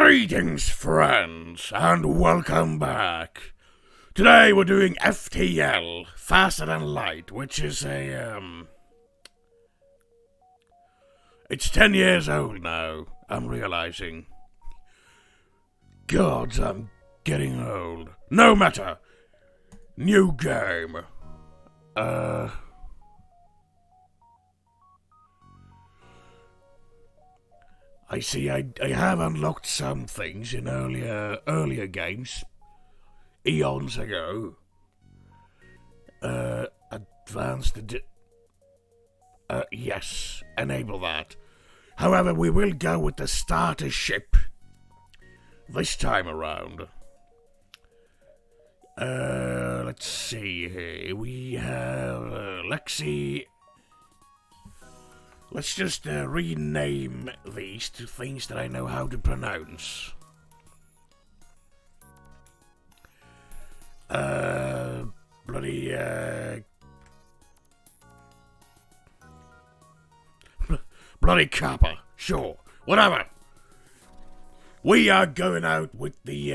Greetings, friends, and welcome back. Today we're doing FTL, Faster Than Light, which is it's 10 years old now, I'm realizing. Gods, I'm getting old. No matter. New game. I see I have unlocked some things in earlier games, eons ago. Advanced yes, enable that. However, we will go with the starter ship this time around. Let's see here. We have Lexi. Let's just rename these to things that I know how to pronounce. Bloody copper. Sure, whatever. We are going out with the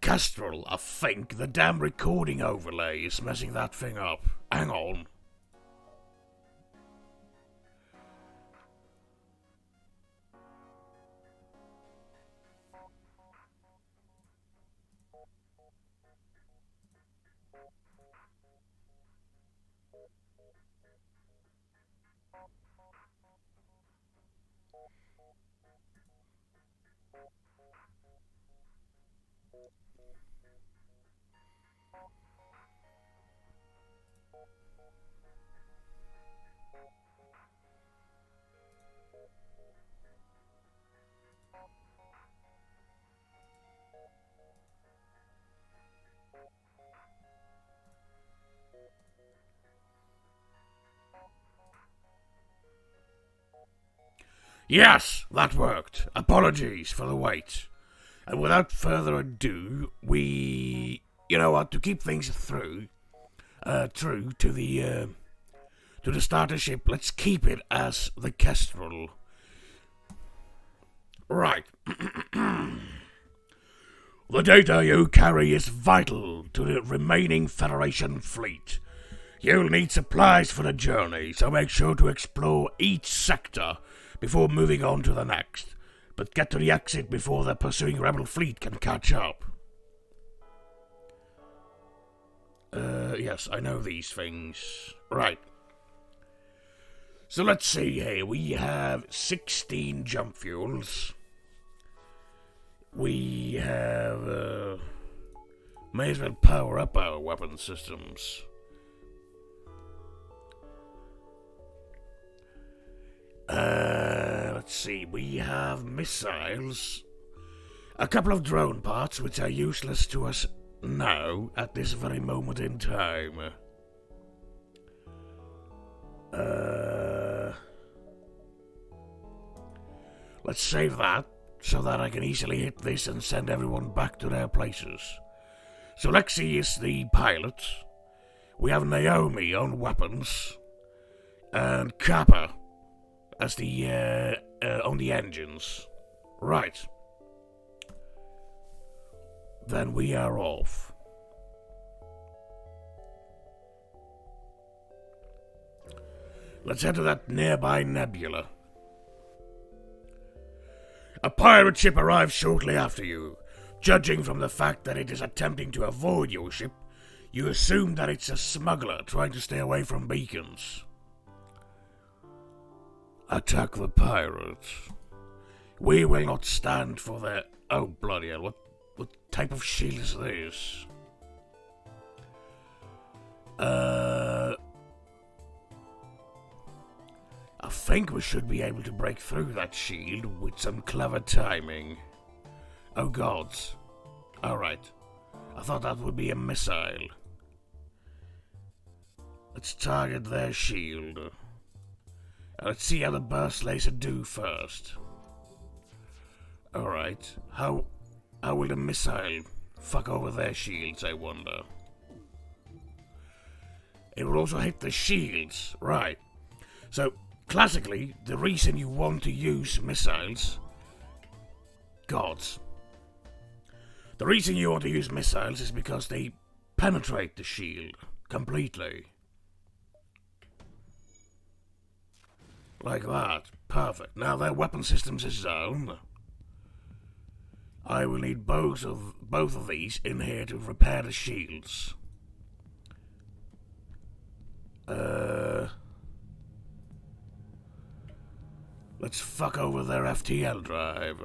Kestrel, I think. The damn recording overlay is messing that thing up. Hang on. Yes, that worked. Apologies for the wait. And without further ado, we, to keep things true to the starter ship, let's keep it as the Kestrel. Right. The data you carry is vital to the remaining Federation fleet. You'll need supplies for the journey, so make sure to explore each sector before moving on to the next. But get to the exit before the pursuing rebel fleet can catch up. Yes, I know these things. Right. So let's see here. We have 16 jump fuels. We have, may as well power up our weapon systems. Let's see, we have missiles, a couple of drone parts which are useless to us now at this very moment in time. Let's save that so that I can easily hit this and send everyone back to their places. So Lexi is the pilot. We have Naomi on weapons and Kappa as the on the engines. Right. Then we are off. Let's head to that nearby nebula. A pirate ship arrives shortly after you. Judging from the fact that it is attempting to avoid your ship, you assume that it's a smuggler trying to stay away from beacons. Attack the pirates. We will not stand for their... Oh, bloody hell, what type of shield is this? I think we should be able to break through that shield with some clever timing. Oh, gods. Alright. I thought that would be a missile. Let's target their shield. Let's see how the burst laser do first. Alright. How will the missile fuck over their shields, I wonder? It will also hit the shields. Right. So, Classically, the reason you want to use missiles... Gods. The reason you want to use missiles is because they penetrate the shield completely. Like that. Perfect. Now their weapon systems is zoned. I will need both of these in here to repair the shields. Let's fuck over their FTL drive.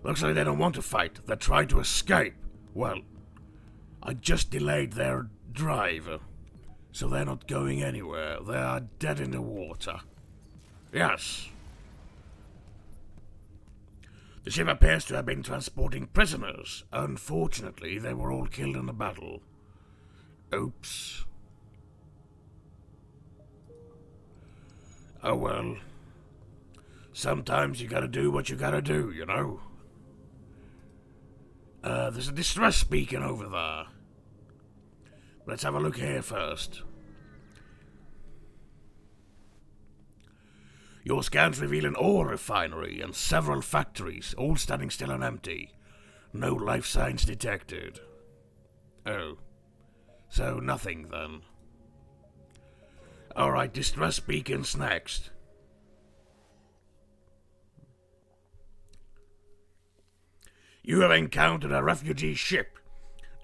Looks like they don't want to fight. They're trying to escape. Well, I just delayed their drive, so they're not going anywhere. They are dead in the water. Yes. The ship appears to have been transporting prisoners. Unfortunately, they were all killed in the battle. Oops. Oh well. Sometimes you gotta do what you gotta do, you know? There's a distress beacon over there. Let's have a look here first. Your scans reveal an ore refinery and several factories, all standing still and empty. No life signs detected. Oh. So nothing then. Alright, distress beacons next. You have encountered a refugee ship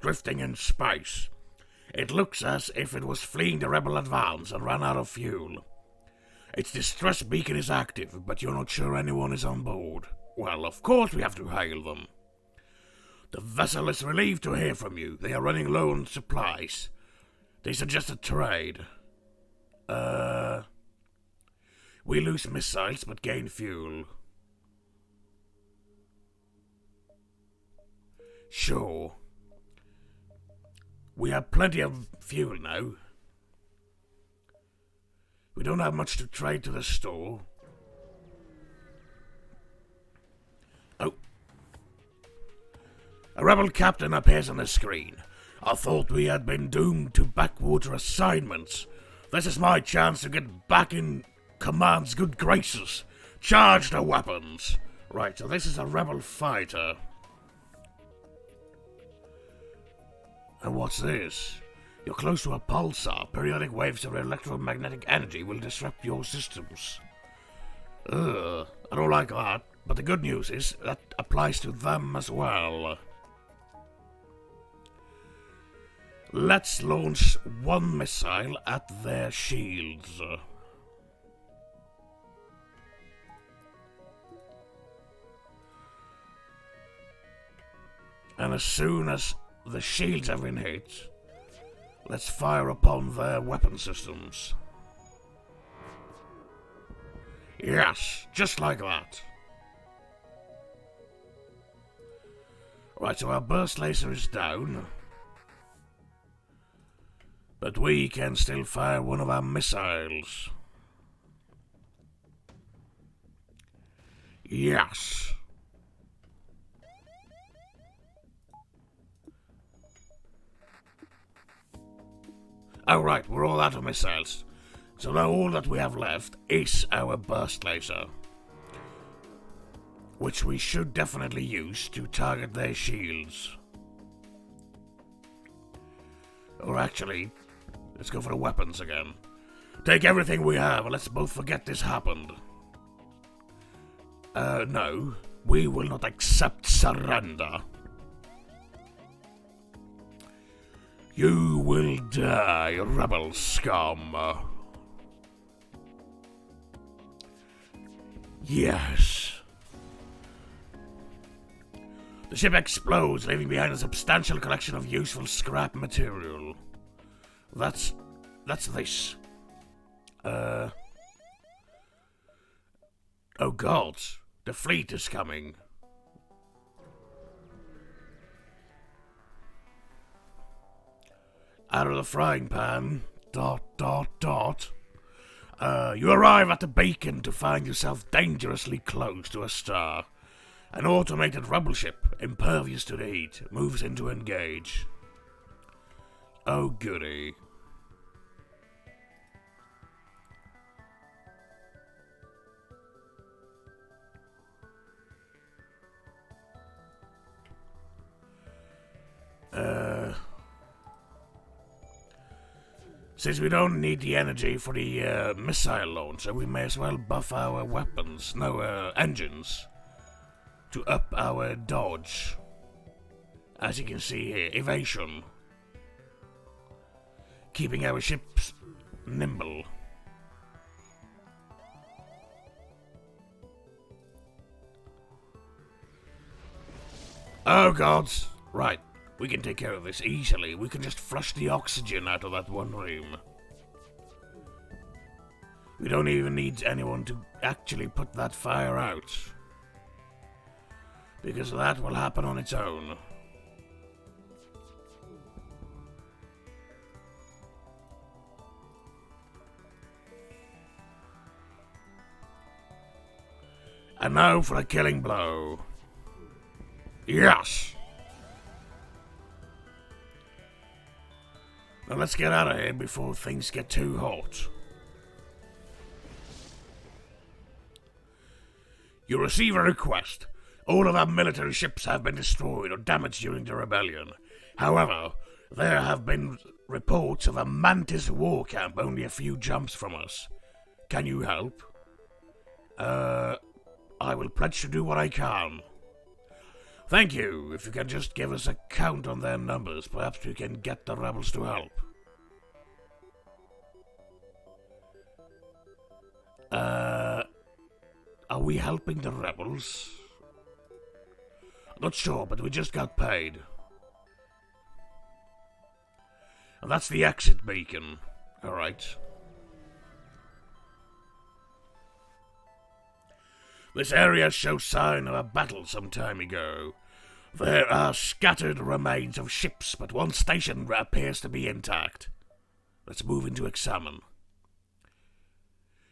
drifting in space. It looks as if it was fleeing the rebel advance and ran out of fuel. Its distress beacon is active, but you're not sure anyone is on board. Well, of course we have to hail them. The vessel is relieved to hear from you. They are running low on supplies. They suggest a trade. We lose missiles but gain fuel. Sure. We have plenty of fuel now. We don't have much to trade to the store. Oh. A rebel captain appears on the screen. I thought we had been doomed to backwater assignments. This is my chance to get back in command's good graces. Charge the weapons. Right, so this is a rebel fighter. And what's this? You're close to a pulsar. Periodic waves of electromagnetic energy will disrupt your systems. I don't like that. But the good news is that applies to them as well. Let's launch one missile at their shields. And as soon as the shields have been hit, let's fire upon their weapon systems. Yes, just like that. Right, so our burst laser is down. But we can still fire one of our missiles. Yes. Alright, we're all out of missiles. So now all that we have left is our burst laser, which we should definitely use to target their shields. Or actually, let's go for the weapons again. Take everything we have and let's both forget this happened. No, we will not accept surrender. You will die, rebel scum. Yes. The ship explodes, leaving behind a substantial collection of useful scrap material. That's this. Oh god, the fleet is coming. Out of the frying pan, ... You arrive at the beacon to find yourself dangerously close to a star. An automated rebel ship, impervious to the heat, moves in to engage. Oh goody. Since we don't need the energy for the missile launcher, we may as well buff our weapons, engines, to up our dodge. As you can see here, evasion, keeping our ships nimble. Oh gods! Right, we can take care of this easily. We can just flush the oxygen out of that one room. We don't even need anyone to actually put that fire out, because that will happen on its own. And now for a killing blow. Yes! Now let's get out of here before things get too hot. You receive a request. All of our military ships have been destroyed or damaged during the rebellion. However, there have been reports of a Mantis war camp only a few jumps from us. Can you help? I will pledge to do what I can. Thank you. If you can just give us a count on their numbers, perhaps we can get the rebels to help. Are we helping the rebels? Not sure, but we just got paid. And that's the exit beacon. Alright. This area shows sign of a battle some time ago. There are scattered remains of ships, but one station appears to be intact. Let's move in to examine.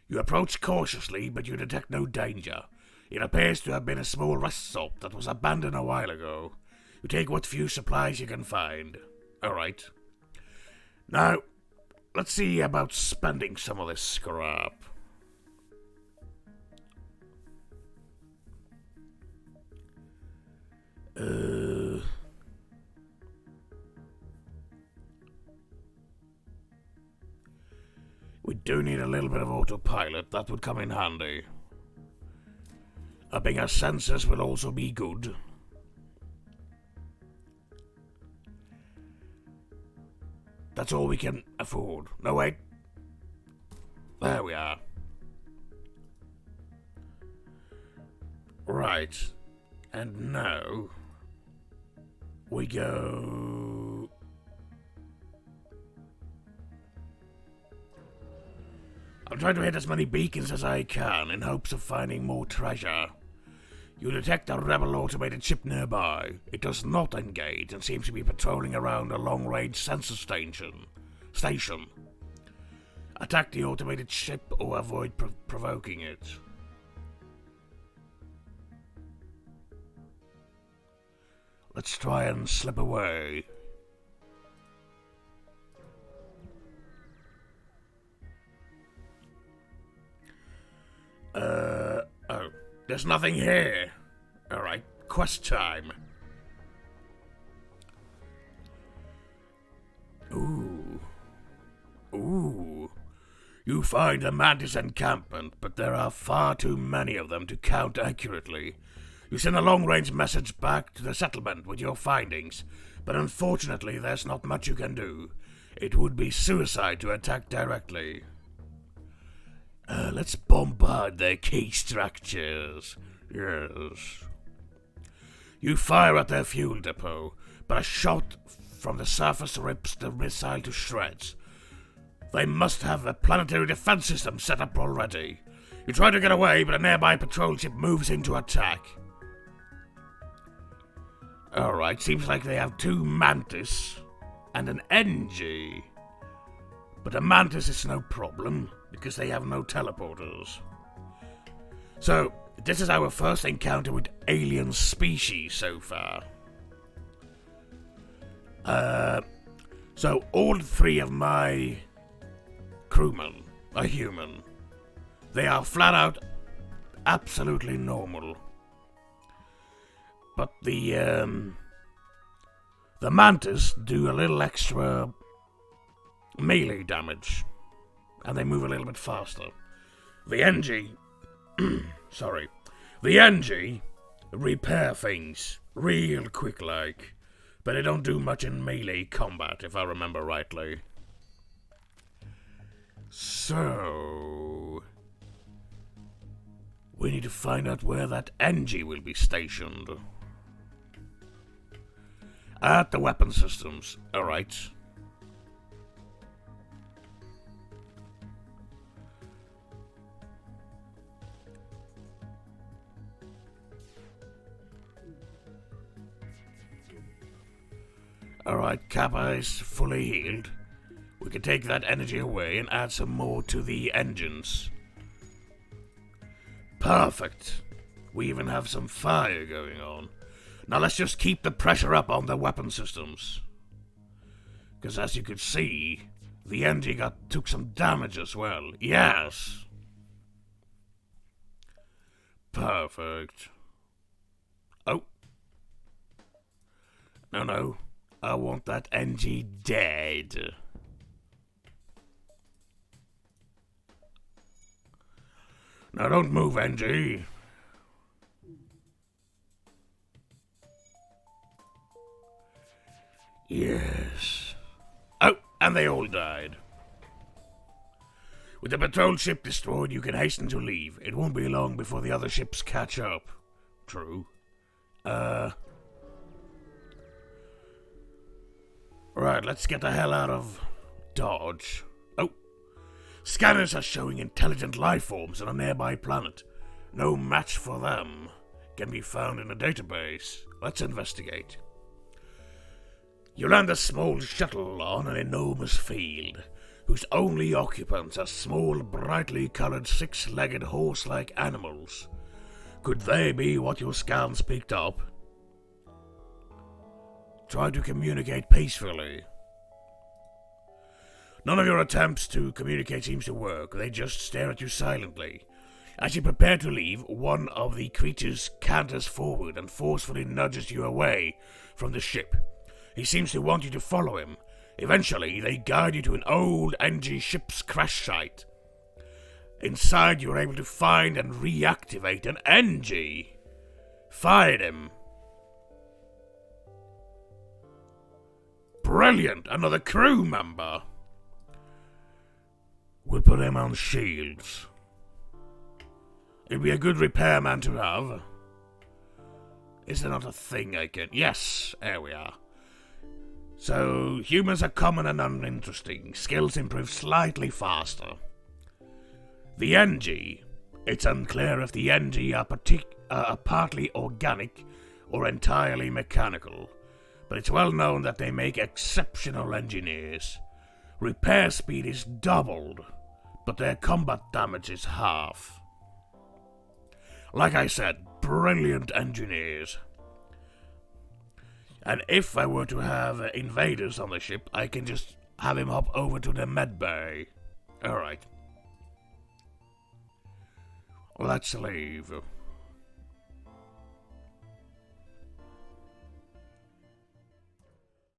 You approach cautiously, but you detect no danger. It appears to have been a small rest stop that was abandoned a while ago. You take what few supplies you can find. Alright. Now, let's see about spending some of this scrap. We do need a little bit of autopilot. That would come in handy. Upping our sensors will also be good. That's all we can afford. No, wait. There we are. Right. And now we go. I'm trying to hit as many beacons as I can in hopes of finding more treasure. You detect a rebel automated ship nearby. It does not engage and seems to be patrolling around a long-range sensor station. Attack the automated ship or avoid provoking it. Let's try and slip away. Oh, there's nothing here. Alright, quest time. Ooh. You find a Mantis encampment, but there are far too many of them to count accurately. You send a long-range message back to the settlement with your findings, but unfortunately there's not much you can do. It would be suicide to attack directly. Let's bombard their key structures. Yes. You fire at their fuel depot, but a shot from the surface rips the missile to shreds. They must have a planetary defense system set up already. You try to get away, but a nearby patrol ship moves in to attack. Alright, seems like they have two Mantis and an NG. But a Mantis is no problem, because they have no teleporters. So, this is our first encounter with alien species so far. So all three of my crewmen are human. They are flat out absolutely normal. But the Mantis do a little extra melee damage, and they move a little bit faster. The NG, sorry, the NG repair things real quick like, but they don't do much in melee combat if I remember rightly. So we need to find out where that NG will be stationed. At the weapon systems, alright. Alright, Kappa is fully healed. We can take that energy away and add some more to the engines. Perfect. We even have some fire going on. Now let's just keep the pressure up on the weapon systems. Because as you could see, the engine took some damage as well. Yes. Perfect. Oh. No. I want that NG dead. Now don't move, NG. Yes. Oh, and they all died. With the patrol ship destroyed, you can hasten to leave. It won't be long before the other ships catch up. True. Right, let's get the hell out of Dodge. Oh. Scanners are showing intelligent life forms on a nearby planet. No match for them can be found in a database. Let's investigate. You land a small shuttle on an enormous field, whose only occupants are small, brightly colored, six-legged horse-like animals. Could they be what your scans picked up? Try to communicate peacefully. None of your attempts to communicate seems to work. They just stare at you silently. As you prepare to leave, one of the creatures canters forward and forcefully nudges you away from the ship. He seems to want you to follow him. Eventually, they guide you to an old NG ship's crash site. Inside, you are able to find and reactivate an NG. Find him. Brilliant! Another crew member! We'll put him on shields. It'd be a good repairman to have. Is there not a thing I can... Yes, there we are. So, humans are common and uninteresting. Skills improve slightly faster. The NG. It's unclear if the NG are partly organic or entirely mechanical, but it's well known that they make exceptional engineers. Repair speed is doubled, but their combat damage is half. Like I said, brilliant engineers. And if I were to have invaders on the ship, I can just have him hop over to the med bay. Alright. Let's leave.